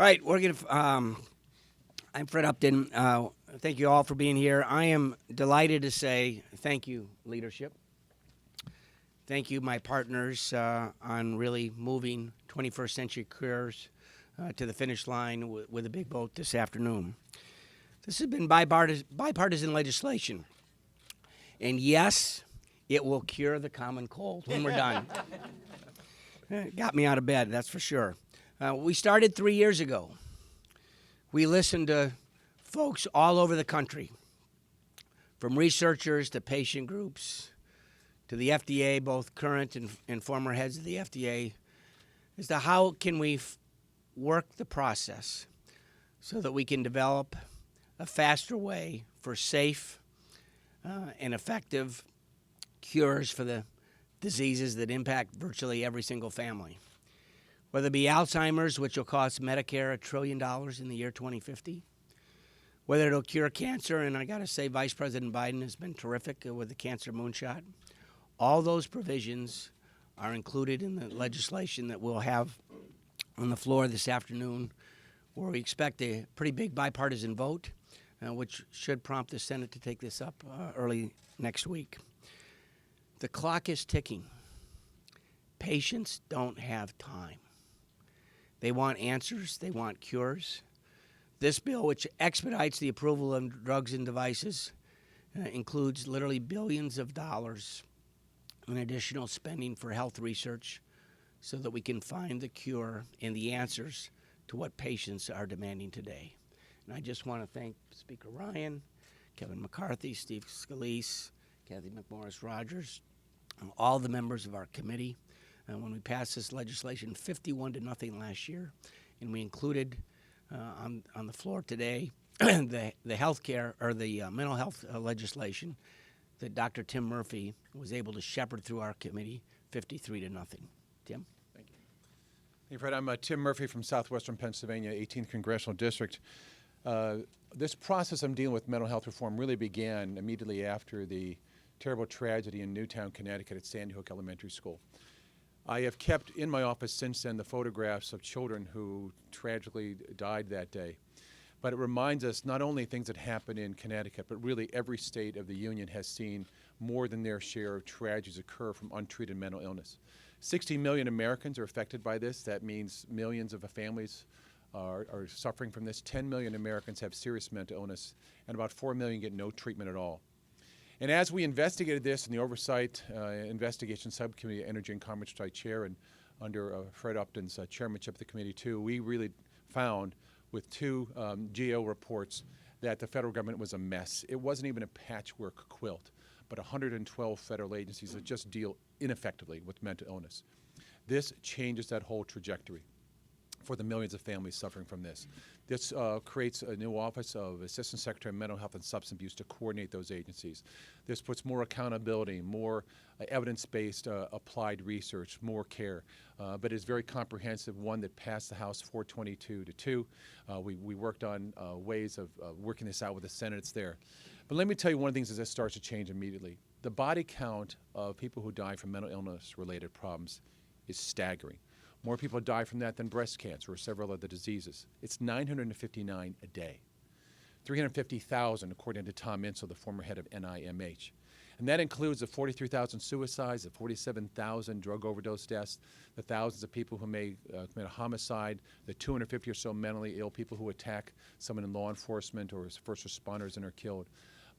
All right, we're going to. I'm Fred Upton. Thank you all for being here. I am delighted to say thank you, leadership. Thank you, my partners, on really moving 21st century careers to the finish line with a big vote this afternoon. This has been bipartisan legislation. And yes, it will cure the common cold when we're done. Got me out of bed, that's for sure. We started 3 years ago. We listened to folks all over the country, from researchers to patient groups to the FDA, both current and former heads of the FDA, as to how can we work the process so that we can develop a faster way for safe and effective cures for the diseases that impact virtually every single family. Whether it be Alzheimer's, which will cost Medicare $1 trillion in the year 2050, whether it'll cure cancer, and I got to say Vice President Biden has been terrific with the cancer moonshot. All those provisions are included in the legislation that we'll have on the floor this afternoon, where we expect a pretty big bipartisan vote, which should prompt the Senate to take this up early next week. The clock is ticking. Patients don't have time. They want answers. They want cures. This bill, which expedites the approval of drugs and devices, includes literally billions of dollars in additional spending for health research so that we can find the cure and the answers to what patients are demanding today. And I just want to thank Speaker Ryan, Kevin McCarthy, Steve Scalise, Kathy McMorris Rogers, all the members of our committee. When we passed this legislation 51-0 last year, and we included on the floor today the health care or the mental health legislation that Dr. Tim Murphy was able to shepherd through our committee 53-0. Tim? Thank you. Hey, Fred, I'm Tim Murphy from southwestern Pennsylvania, 18th Congressional District. This process I'm dealing with mental health reform really began immediately after the terrible tragedy in Newtown, Connecticut at Sandy Hook Elementary School. I have kept in my office since then the photographs of children who tragically died that day. But it reminds us not only things that happened in Connecticut, but really every state of the Union has seen more than their share of tragedies occur from untreated mental illness. 60 million Americans are affected by this. That means millions of families are suffering from this. 10 million Americans have serious mental illness, and about 4 million get no treatment at all. And as we investigated this in the Oversight Investigation Subcommittee, Energy and Commerce, which I chair, and under Fred Upton's chairmanship of the committee too, we really found with two GAO reports that the federal government was a mess. It wasn't even a patchwork quilt, but 112 federal agencies that just deal ineffectively with mental illness. This changes that whole trajectory for the millions of families suffering from this. This creates a new office of Assistant Secretary of Mental Health and Substance Abuse to coordinate those agencies. This puts more accountability, more evidence-based applied research, more care, but it's very comprehensive, one that passed the House 422-2. We worked on ways of working this out with the Senate. It's there. But let me tell you one of the things as this starts to change immediately. The body count of people who die from mental illness-related problems is staggering. More people die from that than breast cancer or several other diseases. It's 959 a day. 350,000, according to Tom Insel, the former head of NIMH. And that includes the 43,000 suicides, the 47,000 drug overdose deaths, the thousands of people who may commit a homicide, the 250 or so mentally ill people who attack someone in law enforcement or as first responders and are killed.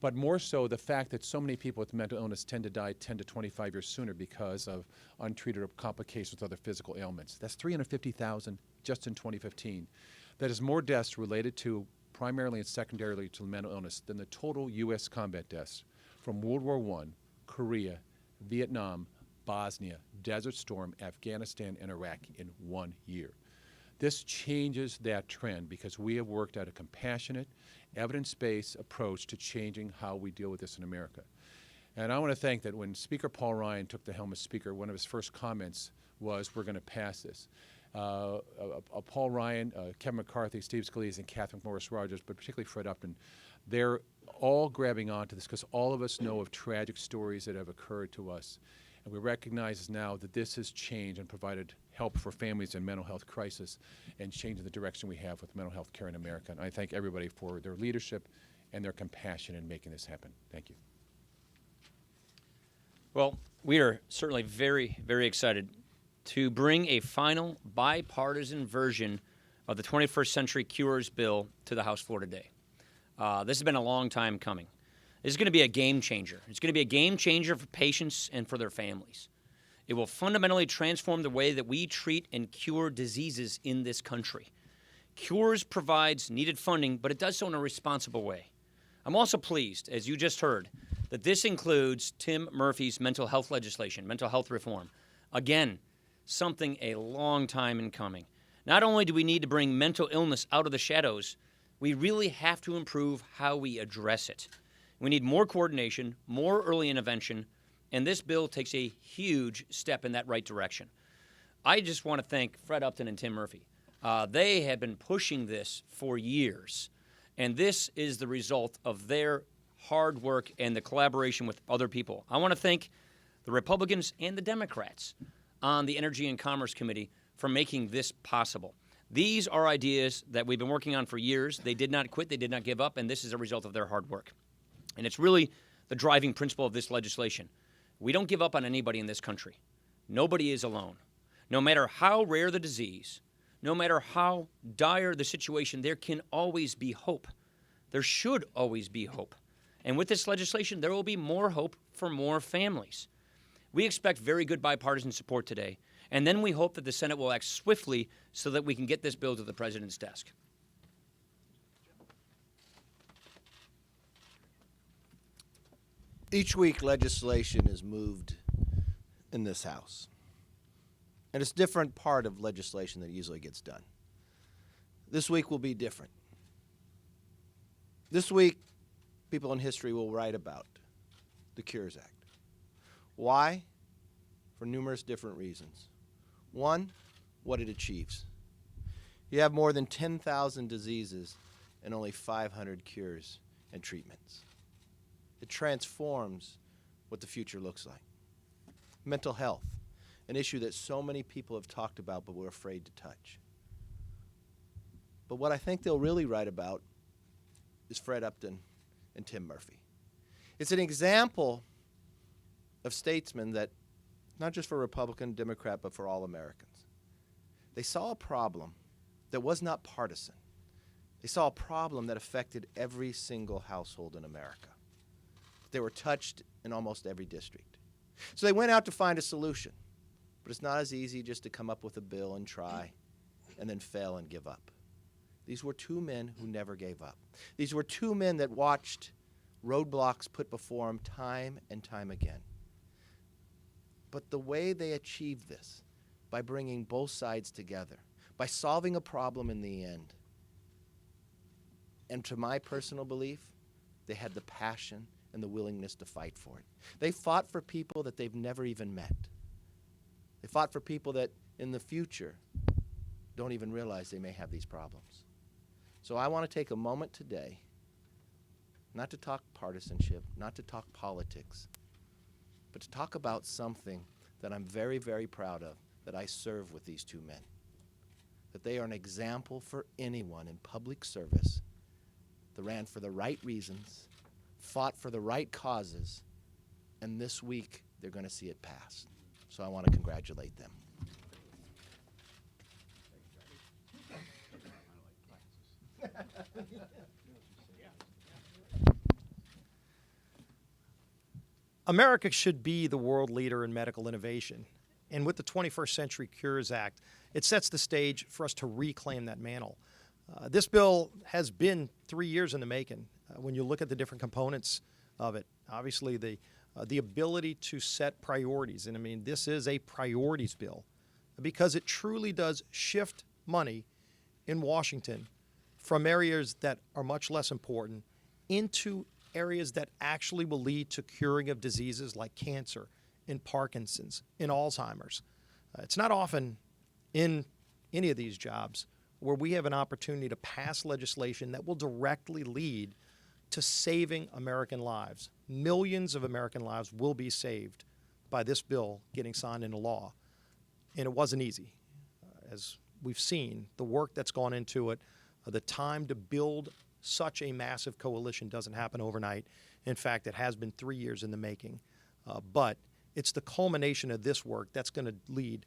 But more so, the fact that so many people with mental illness tend to die 10 to 25 years sooner because of untreated complications with other physical ailments. That's 350,000 just in 2015. That is more deaths related to primarily and secondarily to mental illness than the total U.S. combat deaths from World War I, Korea, Vietnam, Bosnia, Desert Storm, Afghanistan, and Iraq in 1 year. This changes that trend because we have worked out a compassionate, evidence-based approach to changing how we deal with this in America. And I want to thank that when Speaker Paul Ryan took the helm as Speaker, one of his first comments was, we're going to pass this. Paul Ryan, Kevin McCarthy, Steve Scalise, and Kathy McMorris Rogers, but particularly Fred Upton, they're all grabbing onto this because all of us know of tragic stories that have occurred to us. And we recognize now that this has changed and provided help for families in mental health crisis and changing the direction we have with mental health care in America. And I thank everybody for their leadership and their compassion in making this happen. Thank you. Well, we are certainly very, very excited to bring a final bipartisan version of the 21st Century Cures bill to the House floor today. This has been a long time coming. This is going to be a game changer. It's going to be a game changer for patients and for their families. It will fundamentally transform the way that we treat and cure diseases in this country. Cures provides needed funding, but it does so in a responsible way. I'm also pleased, as you just heard, that this includes Tim Murphy's mental health legislation, mental health reform. Again, something a long time in coming. Not only do we need to bring mental illness out of the shadows, we really have to improve how we address it. We need more coordination, more early intervention, and this bill takes a huge step in that right direction. I just want to thank Fred Upton and Tim Murphy. They have been pushing this for years, and this is the result of their hard work and the collaboration with other people. I want to thank the Republicans and the Democrats on the Energy and Commerce Committee for making this possible. These are ideas that we've been working on for years. They did not quit, they did not give up, and this is a result of their hard work. And it's really the driving principle of this legislation. We don't give up on anybody in this country. Nobody is alone. No matter how rare the disease, no matter how dire the situation, there can always be hope. There should always be hope. And with this legislation, there will be more hope for more families. We expect very good bipartisan support today, and then we hope that the Senate will act swiftly so that we can get this bill to the President's desk. Each week, legislation is moved in this House. And it's a different part of legislation that usually gets done. This week will be different. This week, people in history will write about the Cures Act. Why? For numerous different reasons. One, what it achieves. You have more than 10,000 diseases and only 500 cures and treatments. It transforms what the future looks like. Mental health, an issue that so many people have talked about but we're afraid to touch. But what I think they'll really write about is Fred Upton and Tim Murphy. It's an example of statesmen that, not just for Republican, Democrat, but for all Americans. They saw a problem that was not partisan. They saw a problem that affected every single household in America. They were touched in almost every district. So they went out to find a solution. But it's not as easy just to come up with a bill and try and then fail and give up. These were two men who never gave up. These were two men that watched roadblocks put before them time and time again. But the way they achieved this, by bringing both sides together, by solving a problem in the end, and to my personal belief, they had the passion and the willingness to fight for it. They fought for people that they've never even met. They fought for people that in the future don't even realize they may have these problems. So I want to take a moment today, not to talk partisanship, not to talk politics, but to talk about something that I'm very, very proud of, that I serve with these two men. That they are an example for anyone in public service that ran for the right reasons, fought for the right causes, and this week they're going to see it pass. So I want to congratulate them. America should be the world leader in medical innovation. And with the 21st Century Cures Act, it sets the stage for us to reclaim that mantle. This bill has been 3 years in the making. When you look at the different components of it, obviously the ability to set priorities. And I mean, this is a priorities bill because it truly does shift money in Washington from areas that are much less important into areas that actually will lead to curing of diseases like cancer, and Parkinson's, and Alzheimer's. It's not often in any of these jobs where we have an opportunity to pass legislation that will directly lead to saving American lives. Millions of American lives will be saved by this bill getting signed into law. And it wasn't easy. as we've seen, the work that's gone into it, the time to build such a massive coalition doesn't happen overnight. In fact, it has been 3 years in the making. But it's the culmination of this work that's going to lead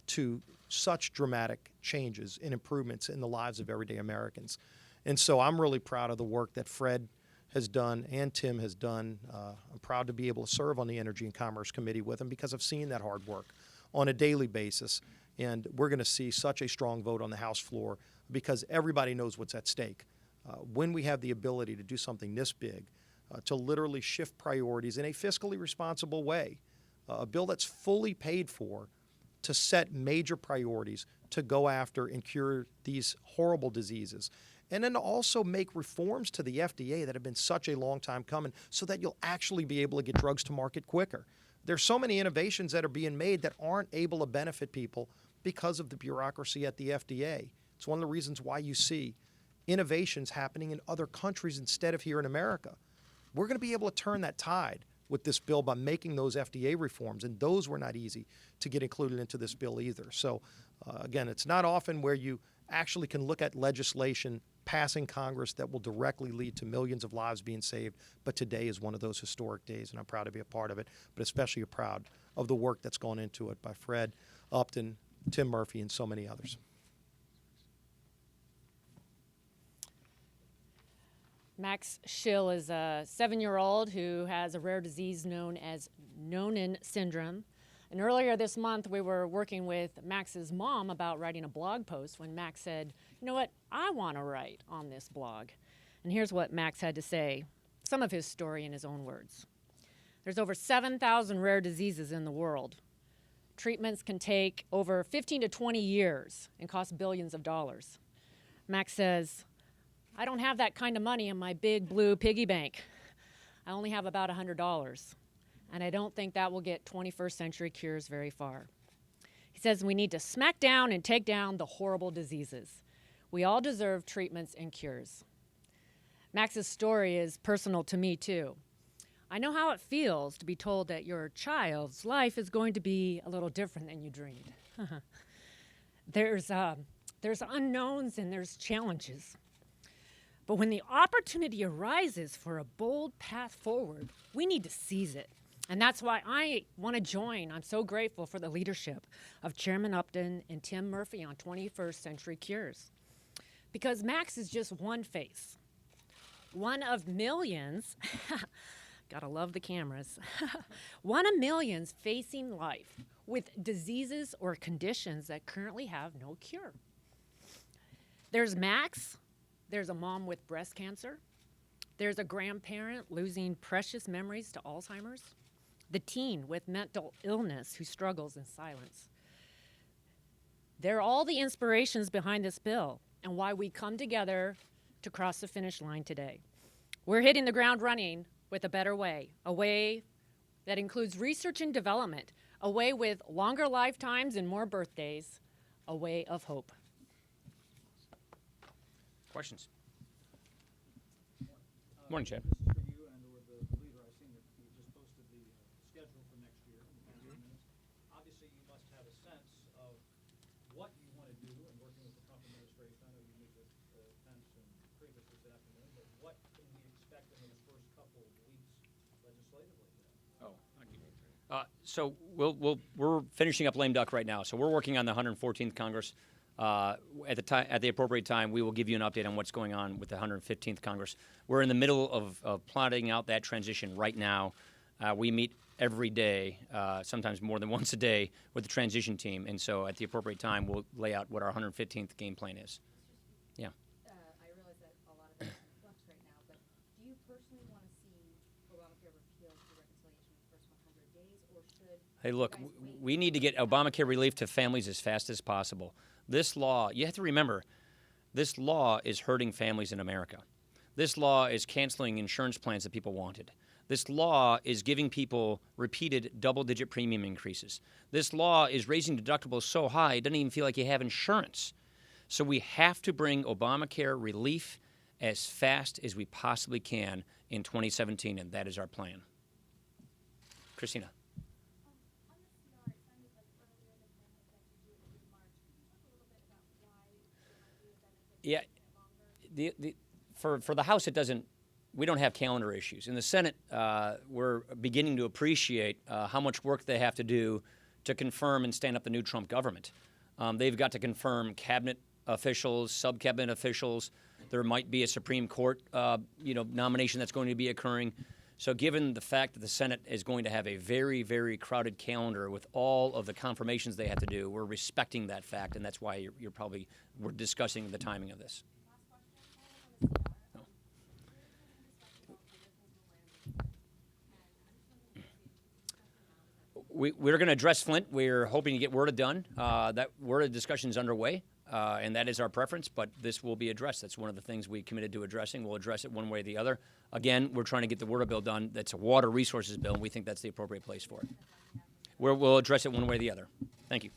to such dramatic changes and improvements in the lives of everyday Americans. And so I'm really proud of the work that Fred has done and Tim has done. I'm proud to be able to serve on the Energy and Commerce Committee with them because I've seen that hard work on a daily basis. And we're going to see such a strong vote on the House floor because everybody knows what's at stake. When we have the ability to do something this big, to literally shift priorities in a fiscally responsible way, a bill that's fully paid for to set major priorities to go after and cure these horrible diseases. And then to also make reforms to the FDA that have been such a long time coming so that you'll actually be able to get drugs to market quicker. There's so many innovations that are being made that aren't able to benefit people because of the bureaucracy at the FDA. It's one of the reasons why you see innovations happening in other countries instead of here in America. We're going to be able to turn that tide with this bill by making those FDA reforms, and those were not easy to get included into this bill either. So, again, it's not often where you actually can look at legislation passing Congress that will directly lead to millions of lives being saved, but today is one of those historic days, and I'm proud to be a part of it, but especially proud of the work that's gone into it by Fred, Upton, Tim Murphy, and so many others. Max Schill is a 7-year-old who has a rare disease known as Noonan syndrome. And earlier this month, we were working with Max's mom about writing a blog post when Max said, you know what, I want to write on this blog. And here's what Max had to say, some of his story in his own words. There's over 7,000 rare diseases in the world. Treatments can take over 15 to 20 years and cost billions of dollars. Max says, I don't have that kind of money in my big blue piggy bank. I only have about $100. And I don't think that will get 21st century cures very far. He says we need to smack down and take down the horrible diseases. We all deserve treatments and cures. Max's story is personal to me, too. I know how it feels to be told that your child's life is going to be a little different than you dreamed. There's unknowns and there's challenges. But when the opportunity arises for a bold path forward, we need to seize it. And that's why I want to join. I'm so grateful for the leadership of Chairman Upton and Tim Murphy on 21st Century Cures. Because Max is just one face, one of millions, gotta love the cameras, one of millions facing life with diseases or conditions that currently have no cure. There's Max. There's a mom with breast cancer. There's a grandparent losing precious memories to Alzheimer's. The teen with mental illness who struggles in silence. They're all the inspirations behind this bill and why we come together to cross the finish line today. We're hitting the ground running with a better way, a way that includes research and development, a way with longer lifetimes and more birthdays, a way of hope. Questions? Morning, Chad. This is for you and or the leader. I've seen that you just posted the schedule for next year in the past few minutes. Obviously, you must have a sense of what you want to do in working with the Trump administration. I know you meet with Pence and Priebus this afternoon, but what can we expect in those first couple of weeks legislatively? Oh, thank you. So we're finishing up lame duck right now. So we're working on the 114th Congress. At the appropriate time, we will give you an update on what's going on with the 115th Congress. We're in the middle of plotting out that transition right now. We meet every day, sometimes more than once a day, with the transition team. And so at the appropriate time, we'll lay out what our 115th game plan is. Yeah. I realize that a lot of it is in flux right now, but do you personally want to see Obamacare repealed through reconciliation in the first 100 days, or should Hey, look, you guys wait? we need to get Obamacare relief to families as fast as possible. This law, you have to remember, this law is hurting families in America. This law is canceling insurance plans that people wanted. This law is giving people repeated double-digit premium increases. This law is raising deductibles so high it doesn't even feel like you have insurance. So we have to bring Obamacare relief as fast as we possibly can in 2017, and that is our plan. Christina. On the CR, it sounded like earlier that Ben had said to do it in March. Could you talk a little Yeah, for the House, it doesn't. We don't have calendar issues. In the Senate, we're beginning to appreciate how much work they have to do to confirm and stand up the new Trump government. They've got to confirm cabinet officials, sub-cabinet officials. There might be a Supreme Court, nomination that's going to be occurring. So given the fact that the Senate is going to have a very, very crowded calendar with all of the confirmations they have to do, we're respecting that fact, and that's why we're discussing the timing of this. We're going to address Flint. We're hoping to get WRDA done. That WRDA discussion is underway, and that is our preference, but this will be addressed. That's one of the things we committed to addressing. We'll address it one way or the other. Again, we're trying to get the WRDA bill done. That's a water resources bill, and we think that's the appropriate place for it. We'll address it one way or the other. Thank you.